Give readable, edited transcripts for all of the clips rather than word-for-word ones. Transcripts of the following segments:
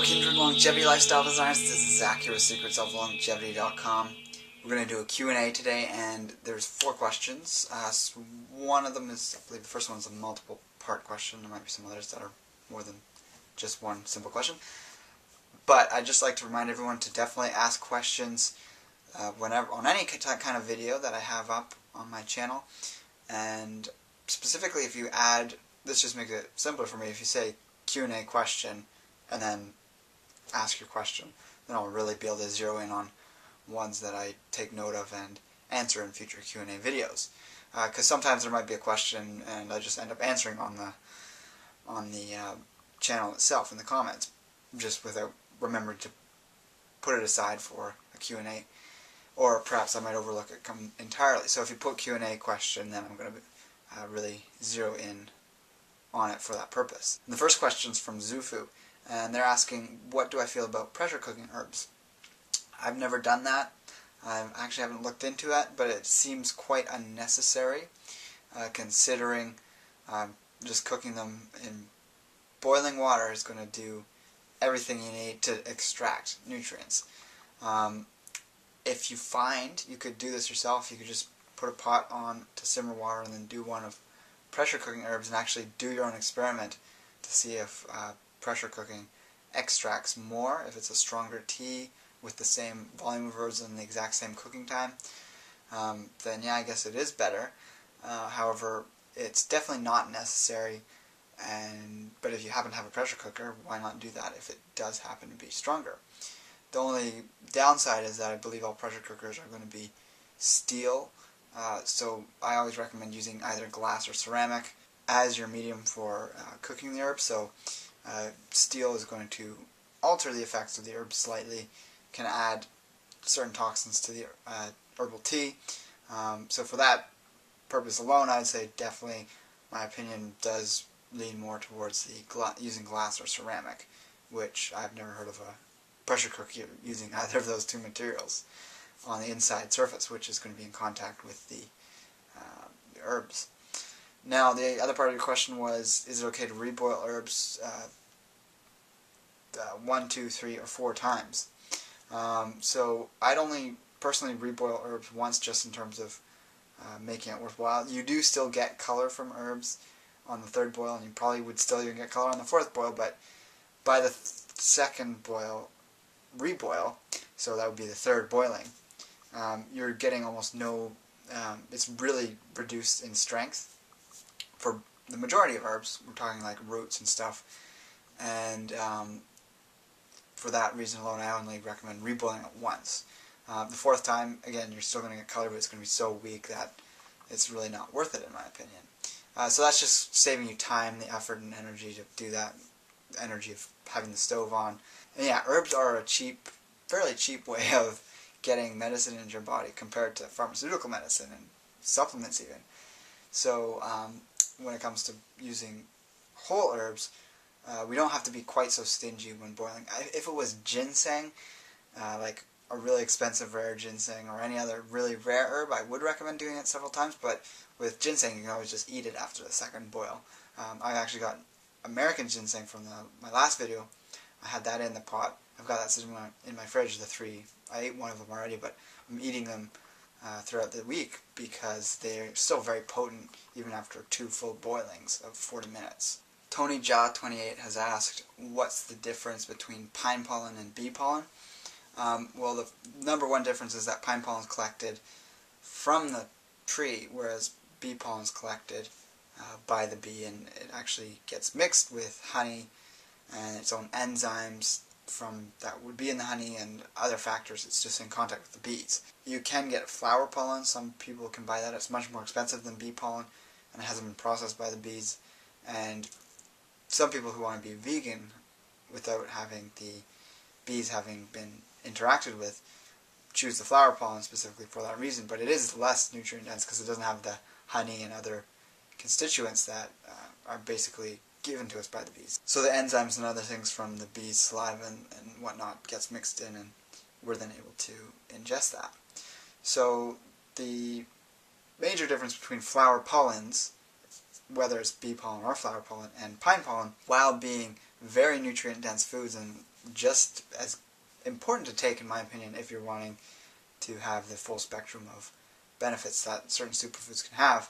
Kindred Longevity Lifestyle Designers. This is Zach here with secretsoflongevity.com. We're going to do a Q&A today, and there's 4 questions. One of them is, I believe the first one is a multiple part question. There might be some others that are more than just one simple question. But I'd just like to remind everyone to definitely ask questions whenever on any kind of video that I have up on my channel. And specifically if you add, this just makes it simpler for me, if you say Q&A question and then ask your question, then I'll really be able to zero in on ones that I take note of and answer in future Q&A videos. Because sometimes there might be a question and I just end up answering on the channel itself in the comments, just without remembering to put it aside for a Q&A, or perhaps I might overlook it entirely. So if you put Q&A question, then I'm going to really zero in on it for that purpose. And the first question is from Zufu, and they're asking, what do I feel about pressure cooking herbs? I've never done that. I actually haven't looked into that, but it seems quite unnecessary, considering just cooking them in boiling water is going to do everything you need to extract nutrients. If you find you could do this yourself, you could just put a pot on to simmer water and then do one of pressure cooking herbs and actually do your own experiment to see if pressure cooking extracts more, if it's a stronger tea with the same volume of herbs and the exact same cooking time, then yeah, I guess it is better. However, it's definitely not necessary, but if you happen to have a pressure cooker, why not do that if it does happen to be stronger? The only downside is that I believe all pressure cookers are going to be steel, so I always recommend using either glass or ceramic as your medium for cooking the herbs. So steel is going to alter the effects of the herbs slightly, can add certain toxins to the herbal tea. So for that purpose alone, I would say definitely, my opinion does lean more towards the using glass or ceramic, which I've never heard of a pressure cooker using either of those two materials on the inside surface, which is going to be in contact with the herbs. Now, the other part of your question was, is it okay to reboil herbs 1, 2, 3, or 4 times? So I'd only personally reboil herbs once, just in terms of making it worthwhile. You do still get color from herbs on the 3rd boil, and you probably would still even get color on the 4th boil, but by the 2nd boil, reboil, so that would be the 3rd boiling, you're getting almost no, it's really reduced in strength for the majority of herbs. We're talking like roots and stuff, and for that reason alone, I only recommend reboiling it once. The 4th time, again, you're still going to get color, but it's going to be so weak that it's really not worth it, in my opinion. So that's just saving you time, the effort and energy to do that, the energy of having the stove on. And yeah, herbs are a fairly cheap way of getting medicine into your body compared to pharmaceutical medicine and supplements even. So when it comes to using whole herbs, we don't have to be quite so stingy when boiling. If it was ginseng, like a really expensive rare ginseng or any other really rare herb, I would recommend doing it several times, but with ginseng you can always just eat it after the 2nd boil. I actually got American ginseng from my last video. I had that in the pot. I've got that sitting in my fridge, the 3. I ate one of them already, but I'm eating them throughout the week because they're still very potent even after 2 full boilings of 40 minutes. Tony Jha 28 has asked, what's the difference between pine pollen and bee pollen? Well, the number one difference is that pine pollen is collected from the tree, whereas bee pollen is collected by the bee, and it actually gets mixed with honey and its own enzymes that would be in the honey and other factors. It's just in contact with the bees. You can get flower pollen. Some people can buy that. It's much more expensive than bee pollen, and it hasn't been processed by the bees. And some people who want to be vegan without having the bees having been interacted with choose the flower pollen specifically for that reason, but it is less nutrient dense because it doesn't have the honey and other constituents that are basically given to us by the bees. So the enzymes and other things from the bees' saliva and whatnot gets mixed in, and we're then able to ingest that. So the major difference between flower pollens, whether it's bee pollen or flower pollen, and pine pollen, while being very nutrient-dense foods and just as important to take, in my opinion, if you're wanting to have the full spectrum of benefits that certain superfoods can have.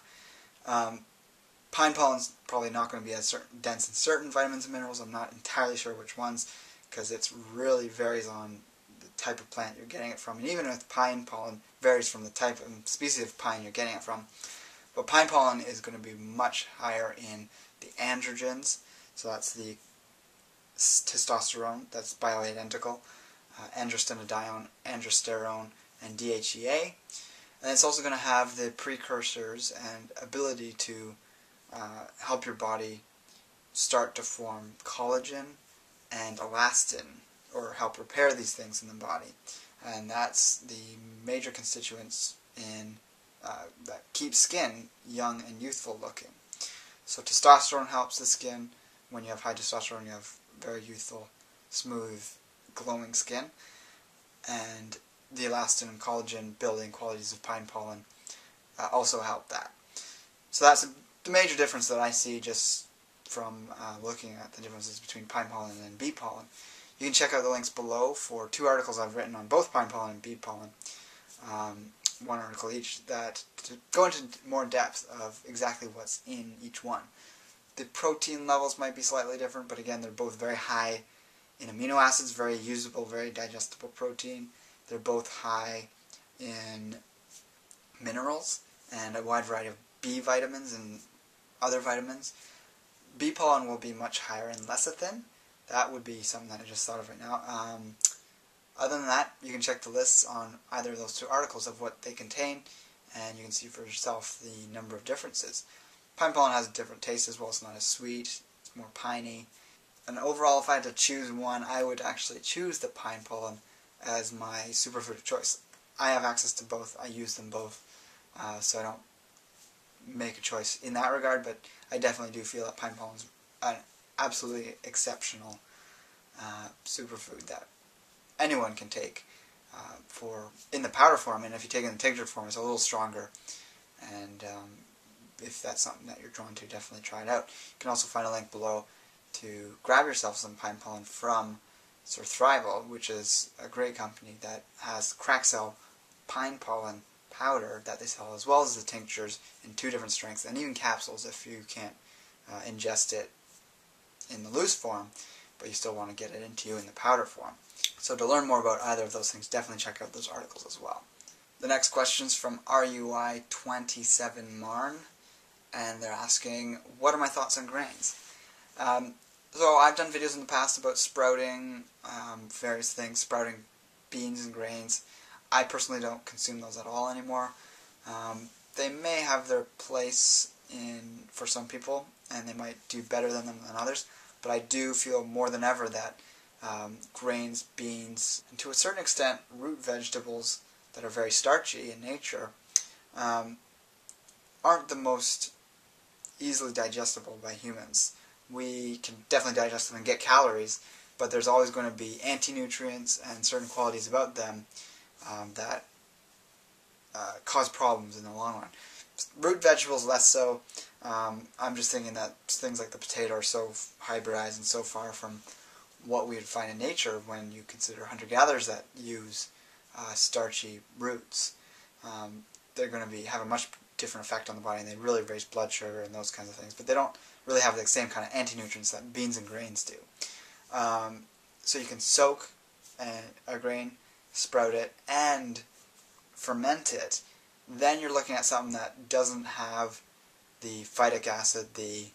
Pine pollen's probably not going to be as dense in certain vitamins and minerals. I'm not entirely sure which ones, because it really varies on the type of plant you're getting it from. And even with pine pollen, varies from the type and species of pine you're getting it from. But pine pollen is going to be much higher in the androgens, so that's the testosterone, that's bioidentical, androstenedione, androsterone, and DHEA. And it's also going to have the precursors and ability to help your body start to form collagen and elastin, or help repair these things in the body. And that's the major constituents in that keep skin young and youthful looking. So testosterone helps the skin. When you have high testosterone, you have very youthful, smooth, glowing skin. And the elastin and collagen building qualities of pine pollen also help that. So that's the major difference that I see just from looking at the differences between pine pollen and bee pollen. You can check out the links below for 2 articles I've written on both pine pollen and bee pollen. 1 article each, that to go into more depth of exactly what's in each one. The protein levels might be slightly different, but again, they're both very high in amino acids, very usable, very digestible protein. They're both high in minerals and a wide variety of B vitamins and other vitamins. Bee pollen will be much higher in lecithin. That would be something that I just thought of right now. Other than that, you can check the lists on either of those 2 articles of what they contain, and you can see for yourself the number of differences. Pine pollen has a different taste as well. It's not as sweet. It's more piney. And overall, if I had to choose one, I would actually choose the pine pollen as my superfood of choice. I have access to both. I use them both, so I don't make a choice in that regard, but I definitely do feel that pine pollen is an absolutely exceptional superfood that anyone can take in the powder form, and if you take it in the tincture form, it's a little stronger. And if that's something that you're drawn to, definitely try it out. You can also find a link below to grab yourself some pine pollen from Thrival, which is a great company that has Craxel pine pollen powder that they sell, as well as the tinctures in 2 different strengths, and even capsules if you can't ingest it in the loose form, but you still want to get it into you in the powder form. So to learn more about either of those things, definitely check out those articles as well. The next question is from RUI27Marn, and they're asking, what are my thoughts on grains? So I've done videos in the past about sprouting various things, sprouting beans and grains. I personally don't consume those at all anymore. They may have their place for some people, and they might do better than them than others, but I do feel more than ever that grains, beans, and to a certain extent root vegetables that are very starchy in nature aren't the most easily digestible by humans. We can definitely digest them and get calories, but there's always going to be anti-nutrients and certain qualities about them that cause problems in the long run. Root vegetables less so. I'm just thinking that things like the potato are so hybridized and so far from what we would find in nature when you consider hunter-gatherers that use starchy roots. They're going to have a much different effect on the body, and they really raise blood sugar and those kinds of things, but they don't really have the same kind of anti-nutrients that beans and grains do. So you can soak a grain, sprout it, and ferment it. Then you're looking at something that doesn't have the phytic acid, the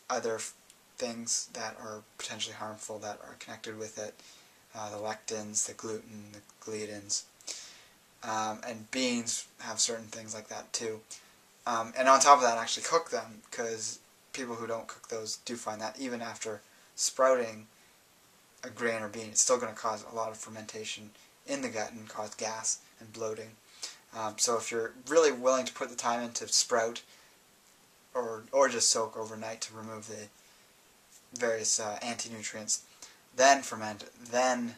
other things that are potentially harmful that are connected with it, the lectins, the gluten, the gliadins, and beans have certain things like that too. And on top of that, actually cook them, because people who don't cook those do find that even after sprouting a grain or bean, it's still going to cause a lot of fermentation in the gut and cause gas and bloating. So if you're really willing to put the time in to sprout or just soak overnight to remove the various anti-nutrients, then ferment, then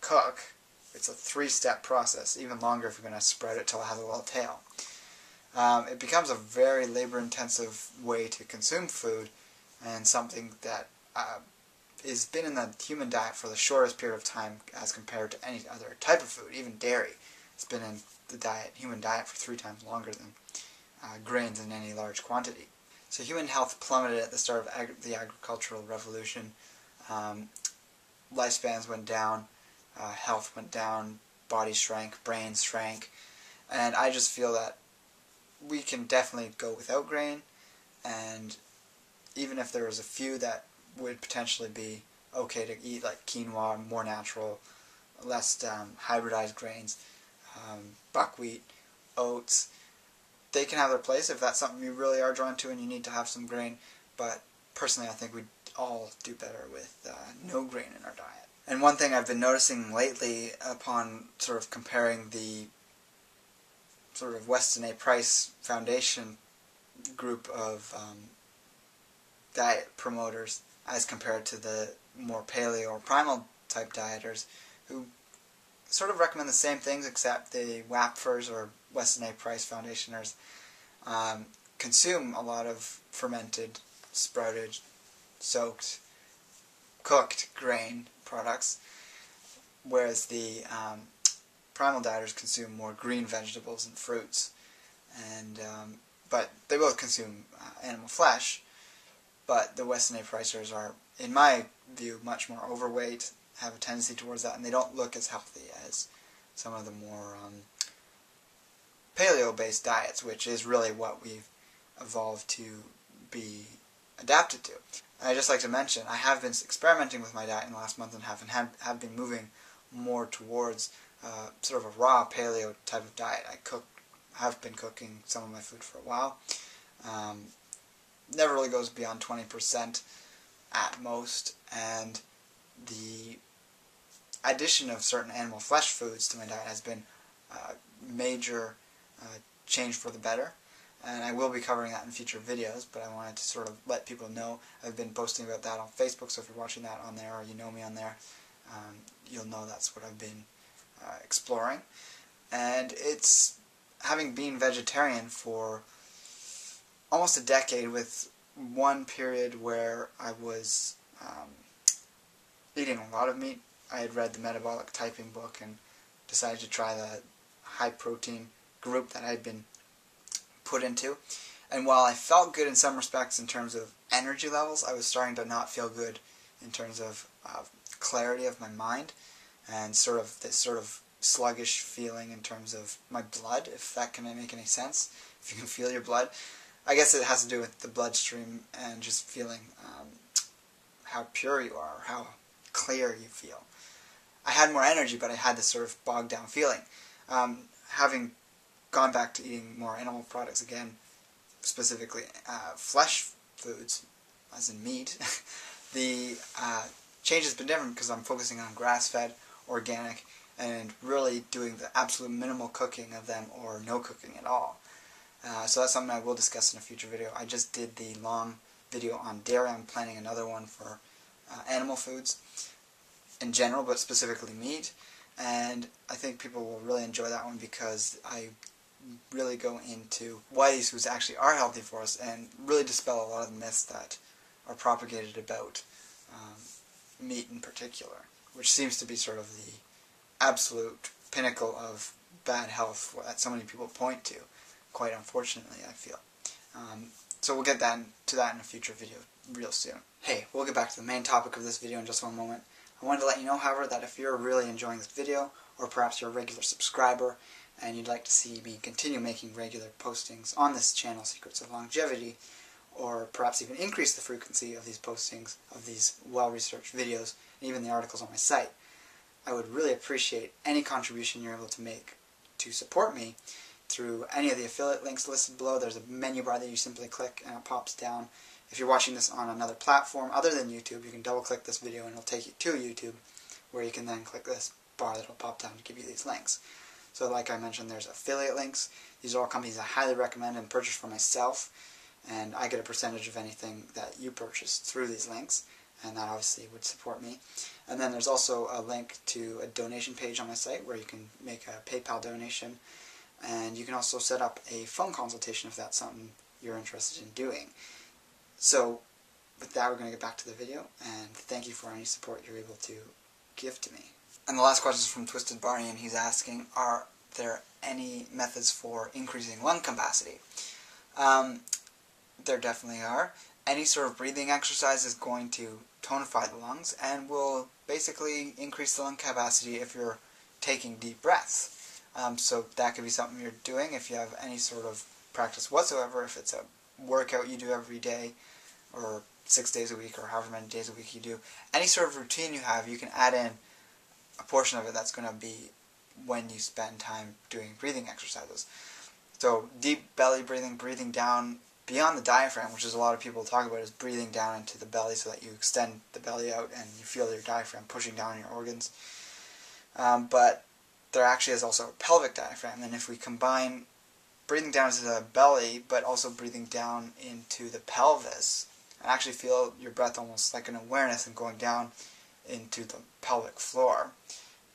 cook, it's a 3-step process, even longer if you're going to sprout it till it has a little tail. It becomes a very labor-intensive way to consume food, and something that has been in the human diet for the shortest period of time as compared to any other type of food. Even dairy has been in the human diet for 3 times longer than grains in any large quantity. So human health plummeted at the start of the agricultural revolution. Lifespans went down, health went down, bodies shrank, brains shrank, and I just feel that we can definitely go without grain, and even if there was a few that would potentially be okay to eat, like quinoa, more natural, less hybridized grains, buckwheat, oats, they can have their place if that's something you really are drawn to and you need to have some grain, but personally I think we'd all do better with no grain in our diet. And one thing I've been noticing lately upon sort of comparing the sort of Weston A. Price Foundation group of diet promoters as compared to the more paleo or primal type dieters who sort of recommend the same things, except the WAPFers or Weston A. Price Foundationers consume a lot of fermented, sprouted, soaked, cooked grain products, whereas the primal dieters consume more green vegetables and fruits, and but they both consume animal flesh. But the Weston A. Pricers are, in my view, much more overweight, have a tendency towards that, and they don't look as healthy as some of the more paleo-based diets, which is really what we've evolved to be adapted to. And I'd just like to mention, I have been experimenting with my diet in the last month and a half, and have been moving more towards sort of a raw paleo type of diet. Have been cooking some of my food for a while. Never really goes beyond 20% at most, and the addition of certain animal flesh foods to my diet has been a major change for the better, and I will be covering that in future videos, but I wanted to sort of let people know. I've been posting about that on Facebook, so if you're watching that on there or you know me on there, you'll know that's what I've been exploring. And it's, having been vegetarian for almost a decade, with one period where I was eating a lot of meat. I had read the metabolic typing book and decided to try the high protein group that I had been put into. And while I felt good in some respects in terms of energy levels, I was starting to not feel good in terms of clarity of my mind, and sort of this sort of sluggish feeling in terms of my blood, if that can make any sense, if you can feel your blood. I guess it has to do with the bloodstream and just feeling how pure you are, how clear you feel. I had more energy, but I had this sort of bogged down feeling. Having gone back to eating more animal products again, specifically flesh foods, as in meat, the change has been different because I'm focusing on grass-fed, organic, and really doing the absolute minimal cooking of them, or no cooking at all. So that's something I will discuss in a future video. I just did the long video on dairy. I'm planning another one for animal foods in general, but specifically meat. And I think people will really enjoy that one because I really go into why these foods actually are healthy for us and really dispel a lot of the myths that are propagated about meat in particular, which seems to be sort of the absolute pinnacle of bad health that so many people point to. Quite unfortunately, I feel. So we'll get to that in a future video real soon. Hey, we'll get back to the main topic of this video in just one moment. I wanted to let you know, however, that if you're really enjoying this video, or perhaps you're a regular subscriber, and you'd like to see me continue making regular postings on this channel, Secrets of Longevity, or perhaps even increase the frequency of these postings, of these well-researched videos, and even the articles on my site, I would really appreciate any contribution you're able to make to support me through any of the affiliate links listed below. There's a menu bar that you simply click and it pops down. If you're watching this on another platform other than YouTube, you can double click this video and it'll take you to YouTube, where you can then click this bar that will pop down to give you these links. So like I mentioned, there's affiliate links. These are all companies I highly recommend and purchase for myself, and I get a percentage of anything that you purchase through these links, and that obviously would support me. And then there's also a link to a donation page on my site where you can make a PayPal donation. And you can also set up a phone consultation if that's something you're interested in doing. So with that, we're going to get back to the video, and thank you for any support you're able to give to me. And the last question is from Twisted Barney, and he's asking, are there any methods for increasing lung capacity? There definitely are. Any sort of breathing exercise is going to tonify the lungs and will basically increase the lung capacity if you're taking deep breaths. So that could be something you're doing if you have any sort of practice whatsoever, if it's a workout you do every day or 6 days a week or however many days a week you do. Any sort of routine you have, you can add in a portion of it that's going to be when you spend time doing breathing exercises. So deep belly breathing, breathing down beyond the diaphragm, which is a lot of people talk about, is breathing down into the belly so that you extend the belly out and you feel your diaphragm pushing down on your organs. But there actually is also a pelvic diaphragm, and if we combine breathing down into the belly but also breathing down into the pelvis, and actually feel your breath almost like an awareness and going down into the pelvic floor,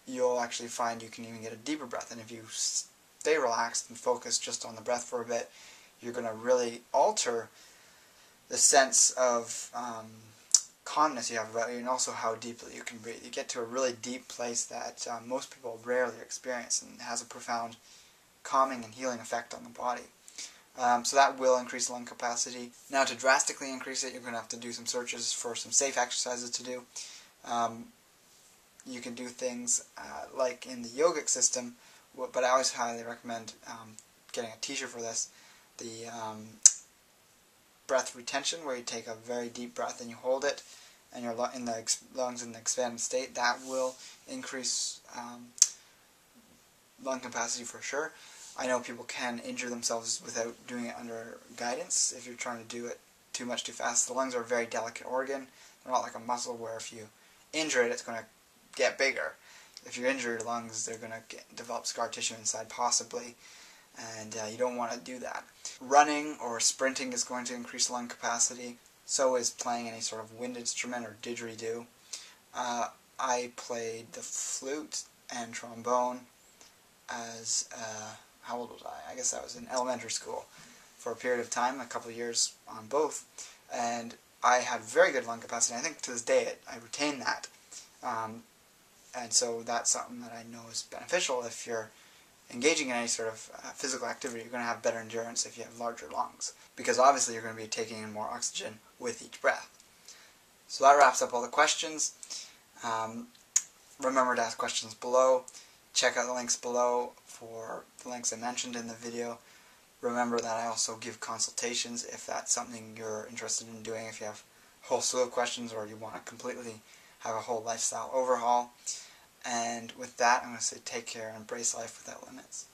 you'll actually find you can even get a deeper breath. And if you stay relaxed and focus just on the breath for a bit, you're going to really alter the sense of calmness you have about you, and also how deeply you can breathe. You get to a really deep place that most people rarely experience, and has a profound calming and healing effect on the body. So that will increase lung capacity. Now, to drastically increase it, you're going to have to do some searches for some safe exercises to do. You can do things like in the yogic system, but I always highly recommend getting a t-shirt for this. The breath retention, where you take a very deep breath and you hold it, and your lungs in the expanded state, that will increase lung capacity for sure. I know people can injure themselves without doing it under guidance if you're trying to do it too much too fast. The lungs are a very delicate organ. They're not like a muscle where if you injure it, it's going to get bigger. If you injure your lungs, they're going to develop scar tissue inside possibly, and you don't want to do that. Running or sprinting is going to increase lung capacity. So is playing any sort of wind instrument or didgeridoo. I played the flute and trombone as, how old was I? I guess I was in elementary school for a period of time, a couple of years on both, and I had very good lung capacity. I think to this day I retain that. And so that's something that I know is beneficial if you're engaging in any sort of physical activity. You're going to have better endurance if you have larger lungs, because obviously you're going to be taking in more oxygen with each breath. So that wraps up all the questions. Remember to ask questions below. Check out the links below for the links I mentioned in the video. Remember that I also give consultations if that's something you're interested in doing, if you have a whole slew of questions or you want to completely have a whole lifestyle overhaul. And with that, I'm going to say take care and embrace life without limits.